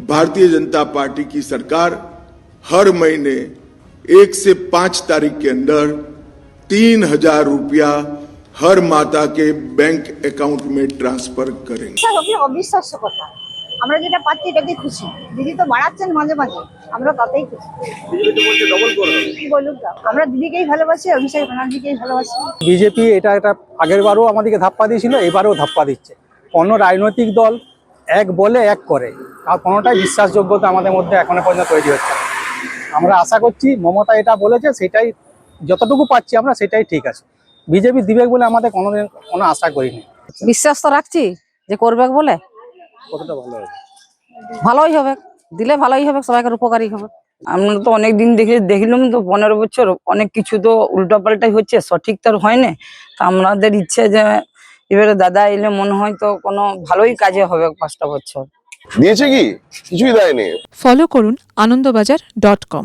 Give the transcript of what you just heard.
Bharatiya Janata party की सरकार हर महीने 1 से 5 तारीख के अंदर 3,000 रुपया हर माता के बैंक अकाउंट में ट्रांसफर करेंगे। अविश्वास्य কথা আমরা যেটা পাচ্ছি এটাতে খুশি। দিদি তো বাড়াচ্ছেন মাঝে মাঝে, আমরা তাতেই খুশি। কি বলুক আমরা দিদিকেই ভালোবাসি, অভিষেক ব্যানার্জিকেই ভালোবাসি। বিজেপি এটা আগের বারও আমাদেরকে ধাপ্পা দিয়েছিল, এবারেও ধাপ্পা দিচ্ছে। কোনো রাজনৈতিক দল এক বলে এক করে, আর কোনোটাই বিশ্বাসযোগ্যতা আমাদের মধ্যে এখনো পর্যন্ত তৈরি হচ্ছে না। আমরা আশা করছি মমতা এটা বলেছে সেটাই, যতটুকু পাচ্ছি আমরা সেটাই ঠিক আছে। বিজেপি দিবে বলে আমাদের কোনো আশা করিনি। বিশ্বাস তো রাখছি যে করবে বলে। কতটা ভালো হবে? ভালোই হবে, দিলে ভালোই হবে, সবাইকার উপকারী হবে। আমরা তো অনেকদিন দেখলাম তো 15 বছর অনেক কিছু তো উল্টাপাল্টাই হচ্ছে, সঠিক তো হয় না। তা আমাদের ইচ্ছে যে এবারে দাদা এলে মনে হয় তো কোনো ভালোই কাজে হবে 5টা বছর। দিয়েছে কি? কিছুই দেয়নি। ফলো করুন আনন্দবাজার.com।